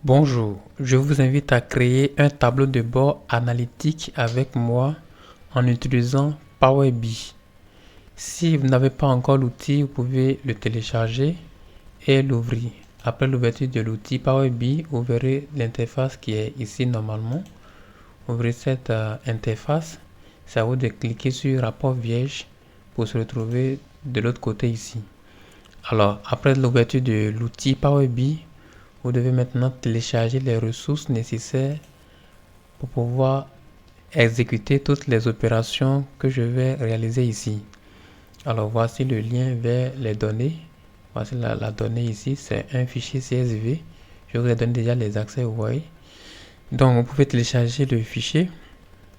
Bonjour, je vous invite à créer un tableau de bord analytique avec moi en utilisant Power BI. Si vous n'avez pas encore l'outil, vous pouvez le télécharger et l'ouvrir. Après l'ouverture de l'outil Power BI, vous verrez l'interface qui est ici normalement. Ouvrez cette interface. C'est à vous de cliquer sur rapport vierge pour se retrouver de l'autre côté ici. Alors, après l'ouverture de l'outil Power BI, vous devez maintenant télécharger les ressources nécessaires pour pouvoir exécuter toutes les opérations que je vais réaliser ici. Alors voici le lien vers les données. Voici la donnée ici, c'est un fichier CSV. Je vous ai donné déjà les accès, vous voyez. Donc vous pouvez télécharger le fichier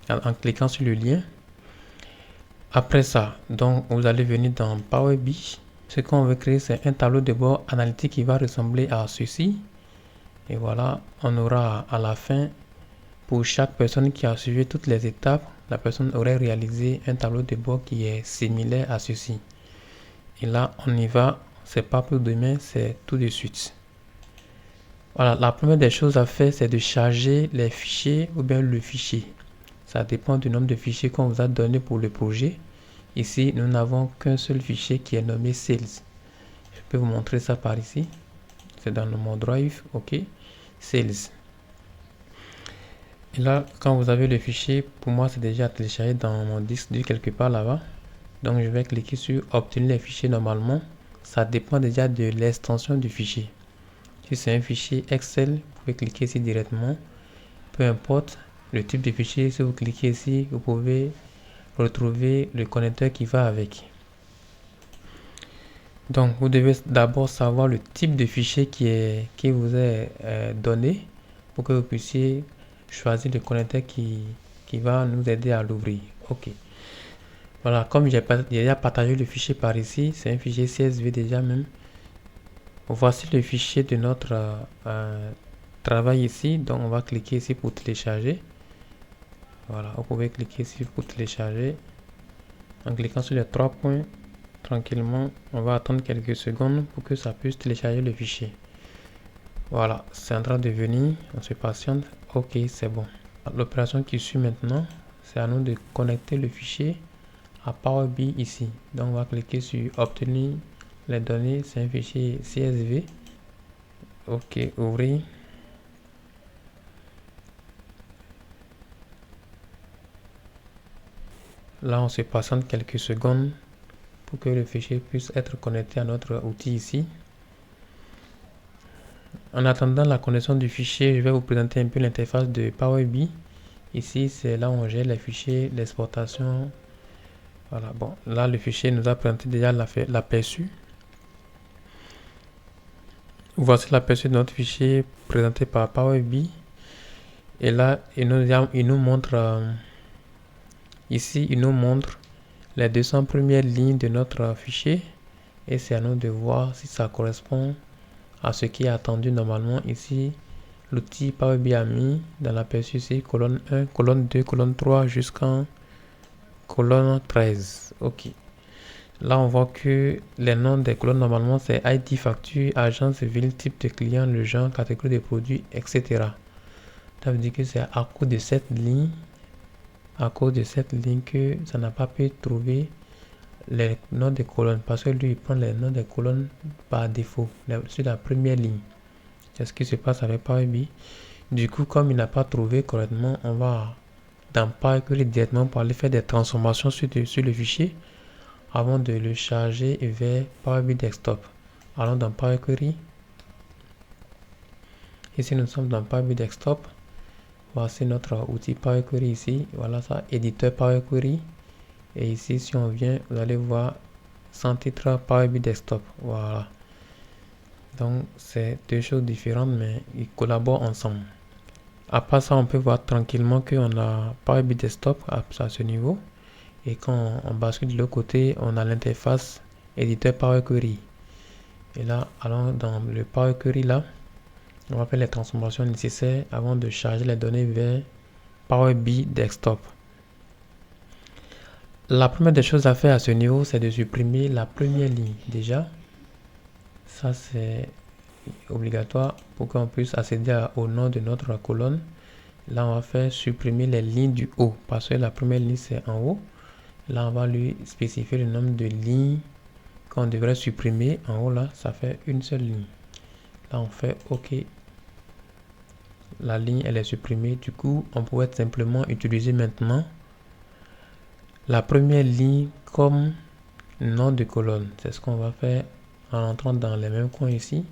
en cliquant sur le lien. Après ça, donc vous allez venir dans Power BI. Ce qu'on veut créer, c'est un tableau de bord analytique qui va ressembler à ceci. Et voilà, on aura à la fin, pour chaque personne qui a suivi toutes les étapes, la personne aurait réalisé un tableau de bord qui est similaire à ceci. Et là, on y va, c'est pas pour demain, c'est tout de suite. Voilà, la première des choses à faire, c'est de charger les fichiers ou bien le fichier. Ça dépend du nombre de fichiers qu'on vous a donné pour le projet. Ici, nous n'avons qu'un seul fichier qui est nommé Sales. Je peux vous montrer ça par ici. C'est dans le mon drive, ok, Sales. Et là, quand vous avez le fichier, pour moi, c'est déjà téléchargé dans mon disque dur quelque part là-bas. Donc, je vais cliquer sur obtenir les fichiers normalement. Ça dépend déjà de l'extension du fichier. Si c'est un fichier Excel, vous pouvez cliquer ici directement. Peu importe le type de fichier, si vous cliquez ici, vous pouvez retrouver le connecteur qui va avec. Donc, vous devez d'abord savoir le type de fichier qui vous est donné pour que vous puissiez choisir le connecteur qui va nous aider à l'ouvrir. Ok. Voilà, comme j'ai déjà partagé le fichier par ici, c'est un fichier CSV déjà même. Voici le fichier de notre travail ici. Donc, on va cliquer ici pour télécharger. Voilà, vous pouvez cliquer ici pour télécharger. En cliquant sur les trois points, tranquillement, on va attendre quelques secondes pour que ça puisse télécharger le fichier. Voilà, c'est en train de venir, on se patiente. Ok, c'est bon. L'opération qui suit maintenant, c'est à nous de connecter le fichier à Power BI ici. Donc, on va cliquer sur obtenir les données, c'est un fichier CSV. Ok, ouvrir. Là, on se patiente quelques secondes pour que le fichier puisse être connecté à notre outil ici. En attendant la connexion du fichier, je vais vous présenter un peu l'interface de Power BI. Ici, c'est là où on gère les fichiers, l'exportation. Voilà, bon, là, le fichier nous a présenté déjà l'aperçu. Voici l'aperçu de notre fichier présenté par Power BI. Et là, il nous montre, ici, il nous montre les 200 premières lignes de notre fichier. Et c'est à nous de voir si ça correspond à ce qui est attendu normalement. Ici, l'outil Power BI a mis dans l'aperçu ici, colonne 1, colonne 2, colonne 3 jusqu'en colonne 13. Ok. Là, on voit que les noms des colonnes, normalement, c'est ID, facture, agence, ville, type de client, le genre, catégorie de produits, etc. Ça veut dire que c'est à cause de cette ligne, que ça n'a pas pu trouver les noms des colonnes. Parce que lui, il prend les noms des colonnes par défaut, sur la première ligne. C'est ce qui se passe avec Power BI. Du coup, comme il n'a pas trouvé correctement, on va dans Power Query directement pour aller faire des transformations sur le fichier avant de le charger vers Power BI Desktop. Allons dans Power Query. Ici, nous sommes dans Power BI Desktop. Voici notre outil Power Query ici. Voilà ça, éditeur Power Query. Et ici, si on vient, vous allez voir sans titre Power BI Desktop. Voilà. Donc, c'est deux choses différentes, mais ils collaborent ensemble. Après ça, on peut voir tranquillement qu'on a Power BI Desktop à ce niveau. Et quand on bascule de l'autre côté, on a l'interface éditeur Power Query. Et là, allons dans le Power Query là. On va faire les transformations nécessaires avant de charger les données vers Power BI Desktop. La première des choses à faire à ce niveau, c'est de supprimer la première ligne. Déjà, ça c'est obligatoire pour qu'on puisse accéder au nom de notre colonne. Là, on va faire supprimer les lignes du haut parce que la première ligne, c'est en haut. Là, on va lui spécifier le nombre de lignes qu'on devrait supprimer. En haut, là, ça fait une seule ligne. Là, on fait OK. La ligne, elle est supprimée. Du coup, on pourrait simplement utiliser maintenant la première ligne comme nom de colonne. C'est ce qu'on va faire en entrant dans les mêmes coins ici.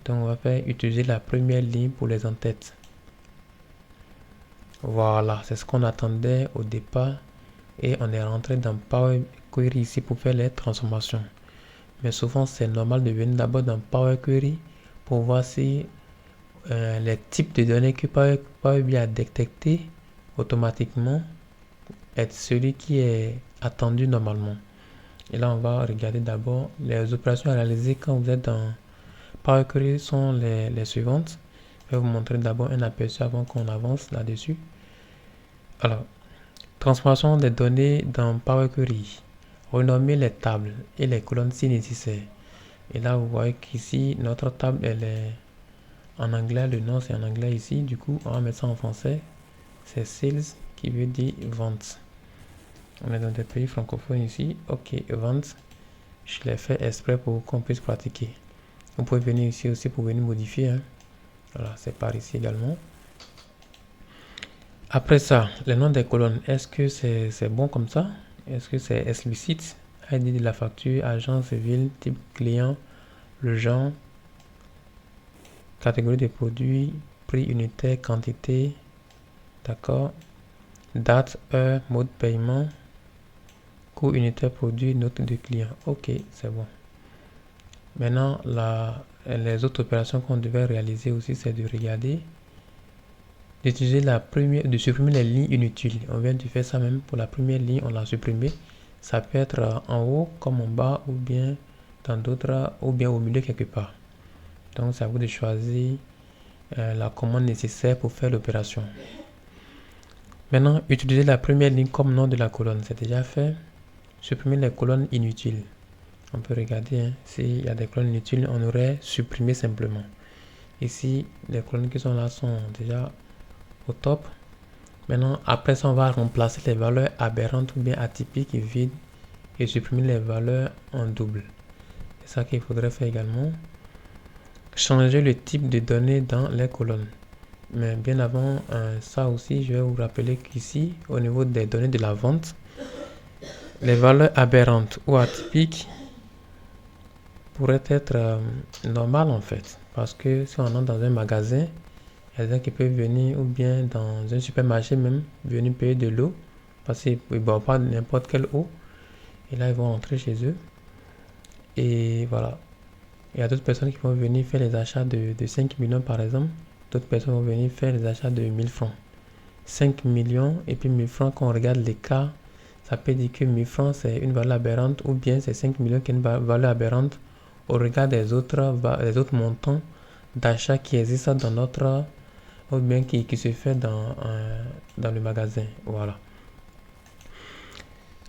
Donc, on va faire utiliser la première ligne pour les en-têtes. Voilà, c'est ce qu'on attendait au départ. Et on est rentré dans Power Query ici pour faire les transformations. Mais souvent, c'est normal de venir d'abord dans Power Query pour voir si les types de données que Power BI a détecté automatiquement est celui qui est attendu normalement. Et là, on va regarder d'abord les opérations à réaliser quand vous êtes dans Power Query sont les suivantes. Je vais vous montrer d'abord un aperçu avant qu'on avance là-dessus. Alors, transformation des données dans Power Query. Renommer les tables et les colonnes si nécessaire. Et là, vous voyez qu'ici, notre table, elle est en anglais. Le nom, c'est en anglais ici. Du coup, on va mettre ça en français. C'est sales qui veut dire vente. On est dans des pays francophones ici. OK, vente. Je l'ai fait exprès pour qu'on puisse pratiquer. Vous pouvez venir ici aussi pour venir modifier. Hein. Voilà, c'est par ici également. Après ça, le nom des colonnes, est-ce que c'est bon comme ça? Est-ce que c'est explicite? ID de la facture, agence, ville, type client, le genre, catégorie des produits, prix unitaire, quantité, d'accord, date, heure, mode de paiement, coût unitaire produit, note de client. Ok, c'est bon. Maintenant, les autres opérations qu'on devait réaliser aussi, c'est de regarder, d'utiliser de supprimer les lignes inutiles. On vient de faire ça même pour la première ligne, on l'a supprimé. Ça peut être en haut comme en bas ou bien dans d'autres ou bien au milieu quelque part. Donc c'est à vous de choisir la commande nécessaire pour faire l'opération. Maintenant, utiliser la première ligne comme nom de la colonne, c'est déjà fait. Supprimer les colonnes inutiles. On peut regarder hein, s'il y a des colonnes inutiles, on aurait supprimé simplement. Ici, les colonnes qui sont là sont déjà au top. Maintenant, après ça, on va remplacer les valeurs aberrantes ou bien atypiques et vides et supprimer les valeurs en double. C'est ça qu'il faudrait faire également. Changer le type de données dans les colonnes. Mais bien avant ça aussi, je vais vous rappeler qu'ici, au niveau des données de la vente, les valeurs aberrantes ou atypiques pourraient être normales en fait. Parce que si on entre dans un magasin, il y a des gens qui peuvent venir, ou bien dans un supermarché même, venir payer de l'eau, parce qu'ils ne boivent pas n'importe quelle eau. Et là, ils vont rentrer chez eux. Et voilà. Il y a d'autres personnes qui vont venir faire les achats de 5 millions par exemple. D'autres personnes vont venir faire les achats de 1000 francs. 5 millions et puis 1000 francs, quand on regarde les cas, ça peut dire que 1000 francs c'est une valeur aberrante ou bien c'est 5 millions qui est une valeur aberrante au regard des autres montants d'achat qui existent dans notre ou bien qui se fait dans le magasin. Voilà.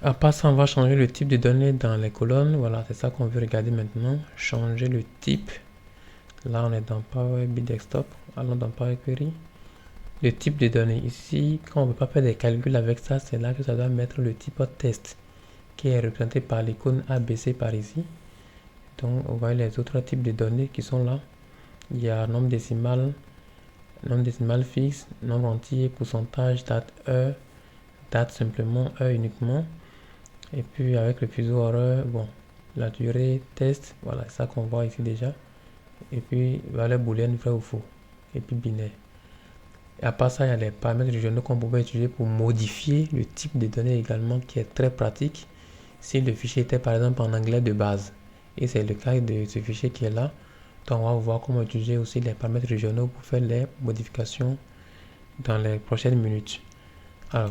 À part ça, on va changer le type de données dans les colonnes. Voilà, c'est ça qu'on veut regarder maintenant. Changer le type. Là, on est dans Power BI Desktop. Allons dans Power Query. Le type de données. Ici, quand on ne veut pas faire des calculs avec ça, c'est là que ça doit mettre le type test qui est représenté par l'icône ABC par ici. Donc, on voit les autres types de données qui sont là. Il y a nombre décimal fixe, nombre entier, pourcentage, date, heure, date simplement, heure uniquement. Et puis avec le fuseau horaire, bon, la durée, test, voilà, c'est ça qu'on voit ici déjà. Et puis valeur booléenne, vrai ou faux. Et puis binaire. Et à part ça, il y a les paramètres régionaux qu'on pouvait utiliser pour modifier le type de données également, qui est très pratique. Si le fichier était par exemple en anglais de base, et c'est le cas de ce fichier qui est là, donc on va voir comment utiliser aussi les paramètres régionaux pour faire les modifications dans les prochaines minutes. Alors,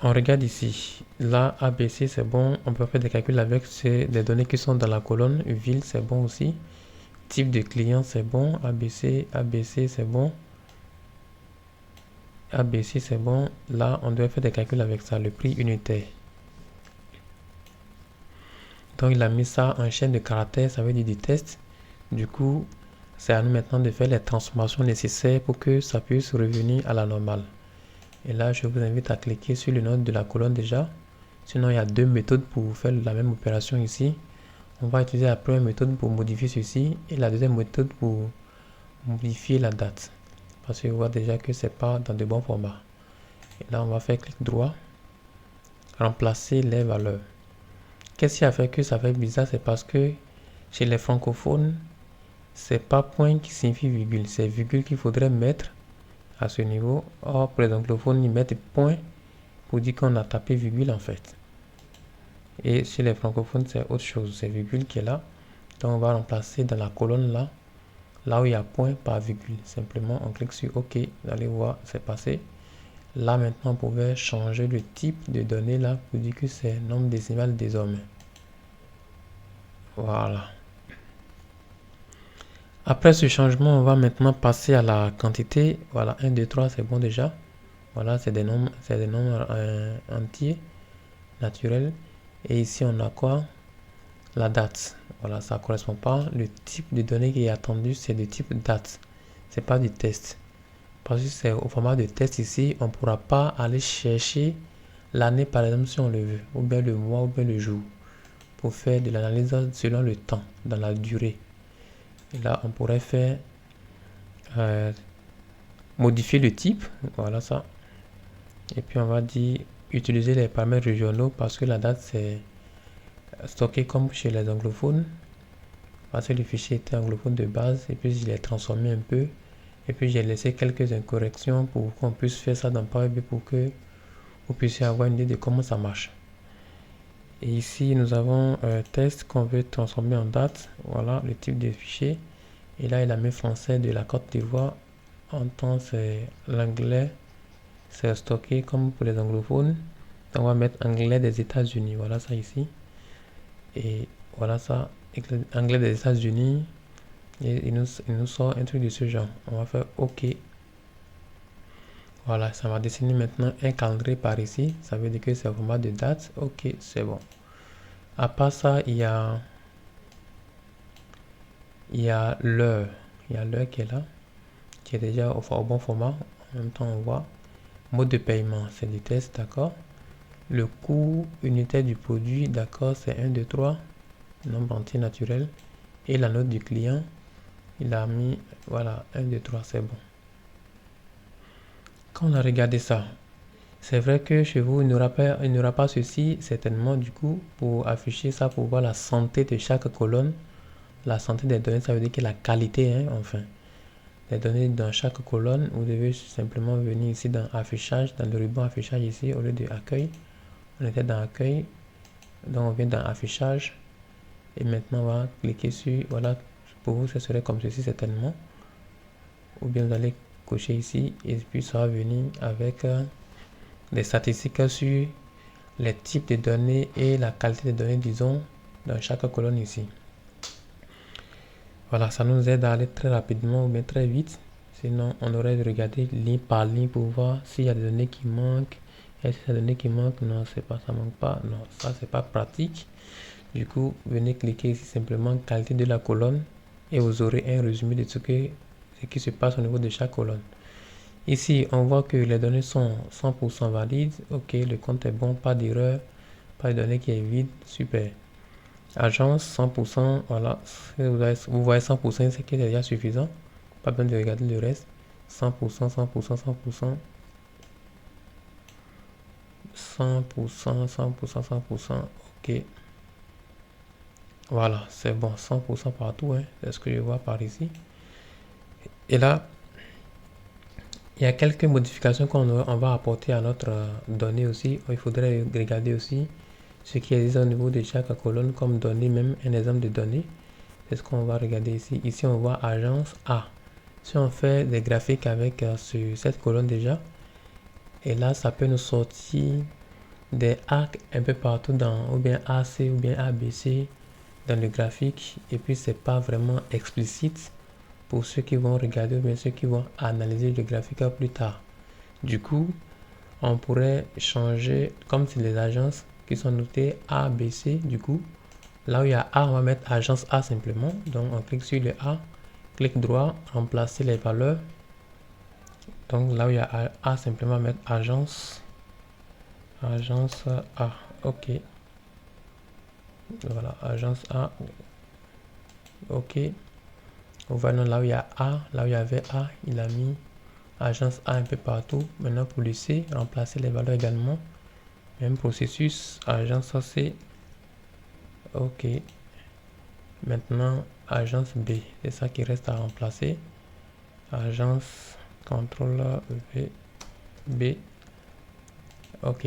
on regarde ici. Là, ABC, c'est bon. On peut faire des calculs avec des données qui sont dans la colonne. Ville, c'est bon aussi. Type de client, c'est bon. ABC, c'est bon. ABC, c'est bon. Là, on doit faire des calculs avec ça. Le prix unitaire. Donc, il a mis ça en chaîne de caractères. Ça veut dire du test. Du coup, c'est à nous maintenant de faire les transformations nécessaires pour que ça puisse revenir à la normale. Et là, je vous invite à cliquer sur le nom de la colonne déjà. Sinon, il y a deux méthodes pour faire la même opération ici. On va utiliser la première méthode pour modifier ceci et la deuxième méthode pour modifier la date. Parce que vous voyez déjà que c'est pas dans de bons formats. Et là, on va faire clic droit, remplacer les valeurs. Qu'est-ce qui a fait que ça fait bizarre? C'est parce que chez les francophones, c'est pas point qui signifie virgule, c'est virgule qu'il faudrait mettre à ce niveau. Or, pour les anglophones, ils mettent point pour dire qu'on a tapé virgule en fait. Et chez les francophones, c'est autre chose, c'est virgule qui est là. Donc, on va remplacer dans la colonne là, là où il y a point par virgule. Simplement, on clique sur OK, vous allez voir, c'est passé. Là, maintenant, on pouvait changer le type de données là pour dire que c'est nombre décimal désormais. Voilà. Après ce changement, on va maintenant passer à la quantité. Voilà, 1, 2, 3, c'est bon déjà. Voilà, c'est des nombres entiers, naturels. Et ici, on a quoi? La date. Voilà, ça ne correspond pas. Le type de données qui est attendu, c'est de type date. C'est pas du test. Parce que c'est au format de test ici, on ne pourra pas aller chercher l'année, par exemple, si on le veut, ou bien le mois, ou bien le jour, pour faire de l'analyse selon le temps, dans la durée. Et là, on pourrait faire modifier le type, voilà ça. Et puis on va dire utiliser les paramètres régionaux parce que la date c'est stocké comme chez les anglophones. Parce que le fichier était anglophone de base et puis je l'ai transformé un peu. Et puis j'ai laissé quelques incorrections pour qu'on puisse faire ça dans Power BI pour que vous puissiez avoir une idée de comment ça marche. Et ici nous avons un test qu'on veut transformer en date. Voilà le type de fichier. Et là il a mis français de la Côte d'Ivoire. En temps c'est l'anglais. C'est stocké comme pour les anglophones. Donc on va mettre anglais des États-Unis. Voilà ça ici. Et voilà ça. Anglais des États-Unis. Et il nous sort un truc de ce genre. On va faire OK. Voilà, ça va dessiner maintenant un calendrier par ici. Ça veut dire que c'est au format de date. OK, c'est bon. À part ça, il y a l'heure. Il y a l'heure qui est là. Qui est déjà au bon format. En même temps, on voit. Mode de paiement, c'est du test, d'accord. Le coût unitaire du produit, d'accord, c'est 1, 2, 3, nombre entier naturel. Et la note du client, il a mis, voilà, 1, 2, 3, c'est bon. Quand on a regardé ça, c'est vrai que chez vous, il n'y aura pas ceci, certainement, du coup, pour afficher ça, pour voir la santé de chaque colonne. La santé des données, ça veut dire que la qualité, hein, enfin. Les données dans chaque colonne, vous devez simplement venir ici dans affichage, dans le ruban affichage ici, au lieu de accueil. On était dans accueil, donc on vient dans affichage et maintenant on va cliquer sur, voilà, pour vous ce serait comme ceci certainement, ou bien vous allez cocher ici et puis ça va venir avec des statistiques sur les types de données et la qualité des données, disons, dans chaque colonne ici. Voilà, ça nous aide à aller très rapidement ou bien très vite, sinon on aurait regardé ligne par ligne pour voir s'il y a des données qui manquent. Est-ce qu'il y a des données qui manquent? Non, c'est pas, ça manque pas. Non, ça c'est pas pratique. Du coup, venez cliquer ici simplement qualité de la colonne et vous aurez un résumé de ce qui se passe au niveau de chaque colonne. Ici, on voit que les données sont 100% valides. Ok, le compte est bon, pas d'erreur, pas de données qui est vide. Super. Agence 100%, voilà. Vous voyez 100%, c'est qui est déjà suffisant. Pas besoin de regarder le reste. 100%, 100%, 100%. 100%, 100%, 100%, ok. Voilà, c'est bon, 100% partout, hein, c'est ce que je vois par ici. Et là, il y a quelques modifications qu'on va apporter à notre donnée aussi. Il faudrait regarder aussi ce qui existe au niveau de chaque colonne comme données, même un exemple de données. C'est ce qu'on va regarder ici. Ici, on voit agence A. Si on fait des graphiques avec cette colonne déjà, et là, ça peut nous sortir des arcs un peu partout dans, ou bien AC, ou bien ABC dans le graphique. Et puis, c'est pas vraiment explicite pour ceux qui vont regarder ou bien ceux qui vont analyser le graphique plus tard. Du coup, on pourrait changer, comme c'est les agences qui sont notées A, B, C, du coup, Là où il y a A, on va mettre agence A simplement. Donc on clique sur le A, clic droit, remplacer les valeurs. Donc là où il y a A, simplement mettre agence A. Ok. Voilà, agence A. Ok. On voit là où il y a A, là où il y avait A, il a mis agence A un peu partout. Maintenant pour le C, remplacer les valeurs également. Même processus, agence C. Ok. Maintenant, agence B, c'est ça qui reste à remplacer. Agence, contrôle V, B. Ok.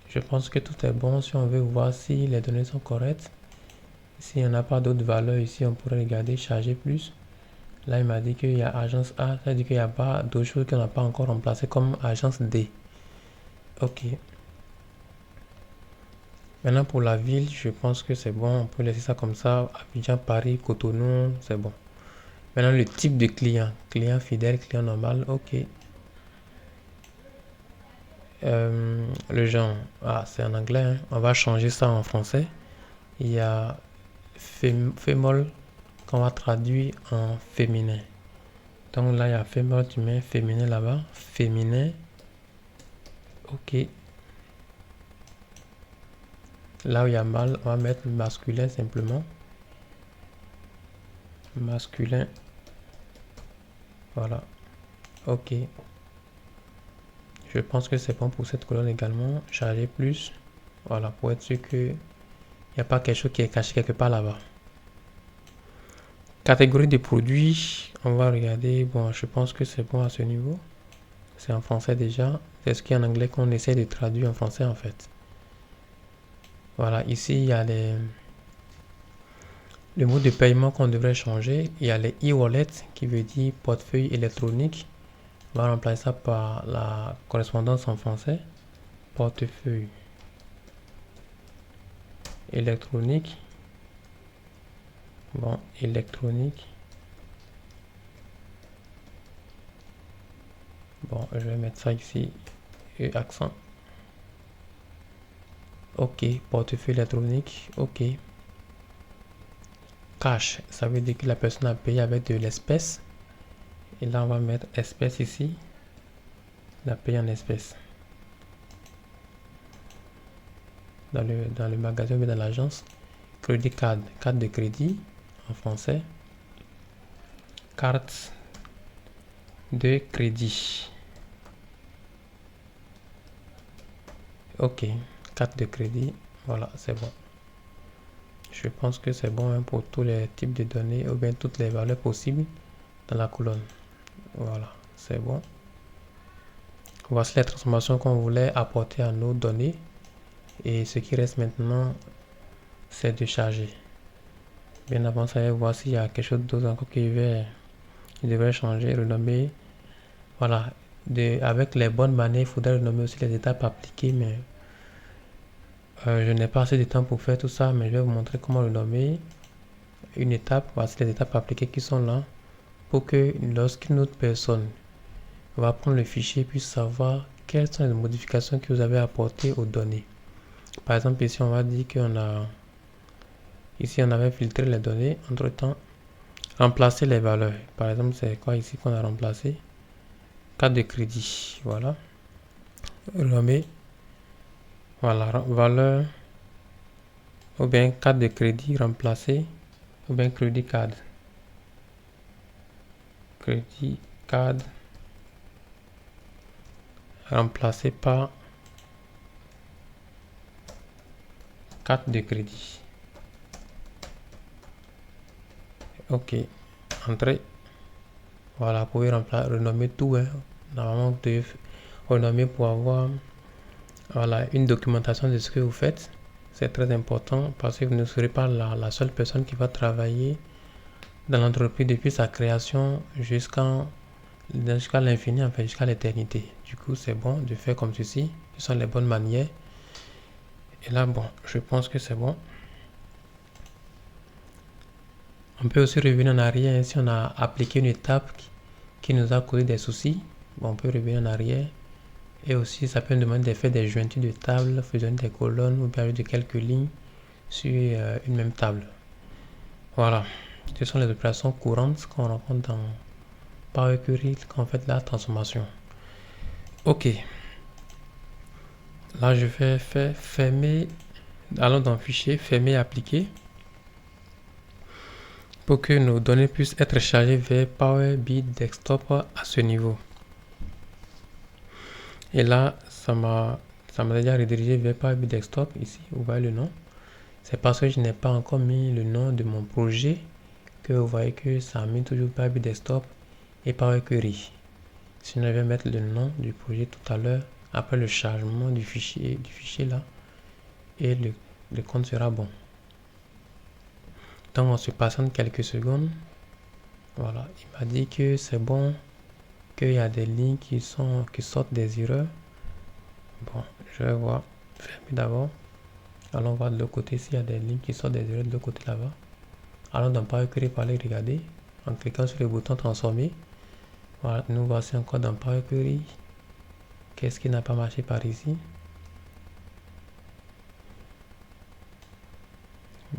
Je pense que tout est bon. Si on veut voir si les données sont correctes. S'il n'y en a pas d'autres valeurs ici, on pourrait regarder charger plus. Là, il m'a dit qu'il y a agence A, ça veut dire qu'il n'y a pas d'autres choses qu'on n'a pas encore remplacées comme agence D. Ok. Maintenant, pour la ville, je pense que c'est bon. On peut laisser ça comme ça. Abidjan, Paris, Cotonou, c'est bon. Maintenant, le type de client. Client fidèle, client normal, ok. Le genre, c'est en anglais, hein. On va changer ça en français. Il y a fémol qu'on va traduire en féminin. Donc là, il y a fémol, tu mets féminin là-bas. Féminin. Ok. Là où il y a mâle, on va mettre masculin simplement. Masculin. Voilà. Ok. Je pense que c'est bon pour cette colonne également. Charger plus. Voilà, pour être sûr qu'il n'y a pas quelque chose qui est caché quelque part là-bas. Catégorie de produits. On va regarder. Bon, je pense que c'est bon à ce niveau. C'est en français déjà. C'est ce qui est en anglais qu'on essaie de traduire en français en fait. Voilà, ici il y a le mode de paiement qu'on devrait changer. Il y a les e-wallet qui veut dire portefeuille électronique. On va remplacer ça par la correspondance en français. Portefeuille électronique. Bon, électronique. Bon, je vais mettre ça ici. Et accent. Ok, portefeuille électronique. Ok. Cash, ça veut dire que la personne a payé avec de l'espèce. Et là, on va mettre espèce ici. La paye en espèces. Dans le magasin ou dans l'agence. Credit card, carte de crédit en français. Carte de crédit. Ok, carte de crédit. Voilà, c'est bon. Je pense que c'est bon pour tous les types de données ou bien toutes les valeurs possibles dans la colonne. Voilà, c'est bon. Voici les transformations qu'on voulait apporter à nos données. Et ce qui reste maintenant, c'est de charger. Bien avant ça, voir s'il y a quelque chose d'autre encore qui devrait changer, renommer. Voilà, avec les bonnes manières, il faudrait renommer aussi les étapes appliquées, mais je n'ai pas assez de temps pour faire tout ça, mais je vais vous montrer comment renommer une étape. Voici les étapes appliquées qui sont là, pour que lorsqu'une autre personne va prendre le fichier, puisse savoir quelles sont les modifications que vous avez apportées aux données. Par exemple, ici, on va dire qu'on a... Ici, on avait filtré les données. Entre-temps, remplacer les valeurs. Par exemple, c'est quoi ici qu'on a remplacé? Carte de crédit. Voilà. Renommer. Voilà. Valeur. Ou bien carte de crédit remplacer. Ou bien crédit card. Crédit card. Remplacé par carte de crédit. Ok. Entrée. Voilà, vous pouvez renommer tout. Hein. Normalement, vous devez renommer pour avoir une documentation de ce que vous faites. C'est très important parce que vous ne serez pas la seule personne qui va travailler dans l'entreprise depuis sa création jusqu'à l'infini, enfin jusqu'à l'éternité. Du coup, c'est bon de faire comme ceci. Ce sont les bonnes manières. Et là, bon, je pense que c'est bon. On peut aussi revenir en arrière si on a appliqué une étape qui nous a causé des soucis. Bon, on peut revenir en arrière. Et aussi, ça peut nous demander de faire des jointures de table, fusionner des colonnes ou bien de quelques lignes. sur une même table. Voilà, ce sont les opérations courantes qu'on rencontre dans Power Query quand on fait la transformation. Ok, là je vais faire fermer, allons dans Fichier, fermer, appliquer, pour que nos données puissent être chargées vers Power BI Desktop à ce niveau. Et là, ça m'a déjà redirigé vers Power BI Desktop. Ici, vous voyez le nom. C'est parce que je n'ai pas encore mis le nom de mon projet que vous voyez que ça a mis toujours Power BI Desktop et Power Query. Sinon, je vais mettre le nom du projet tout à l'heure après le chargement du fichier là, et le compte sera bon. Donc, on se patiente quelques secondes. Voilà, il m'a dit que c'est bon, qu'il y a des lignes qui sortent des erreurs. Bon, je vais voir. Fermer d'abord. Allons voir de l'autre côté s'il y a des lignes qui sortent des erreurs de l'autre côté là-bas. Allons dans Power Query pour aller regarder en cliquant sur le bouton transformer. Voilà, nous voici encore dans Power Query. Qu'est-ce qui n'a pas marché par ici?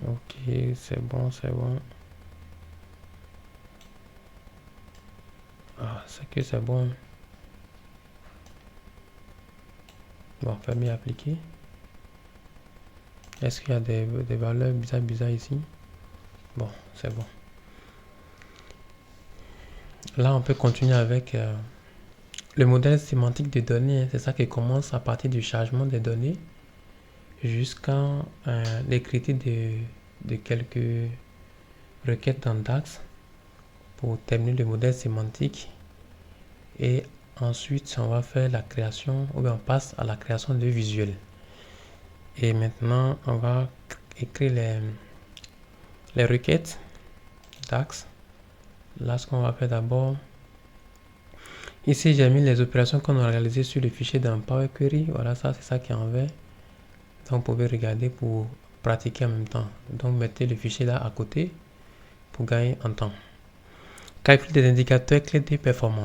Ok, c'est bon, c'est bon. Ah, c'est que c'est bon. Bon, fermer, appliquer. Est-ce qu'il y a des valeurs bizarres ici? Bon, c'est bon. Là, on peut continuer avec le modèle sémantique des données. C'est ça qui commence à partir du chargement des données jusqu'à l'écriture de quelques requêtes dans DAX pour terminer le modèle sémantique. Et ensuite, on va faire la création, ou bien on passe à la création de visuels. Et maintenant, on va écrire les requêtes DAX. Là, ce qu'on va faire d'abord, ici j'ai mis les opérations qu'on a réalisées sur le fichier dans Power Query. Voilà, ça c'est ça qui est en vert. Donc vous pouvez regarder pour pratiquer en même temps. Donc mettez le fichier là à côté pour gagner en temps. Calcul des indicateurs clés de performance.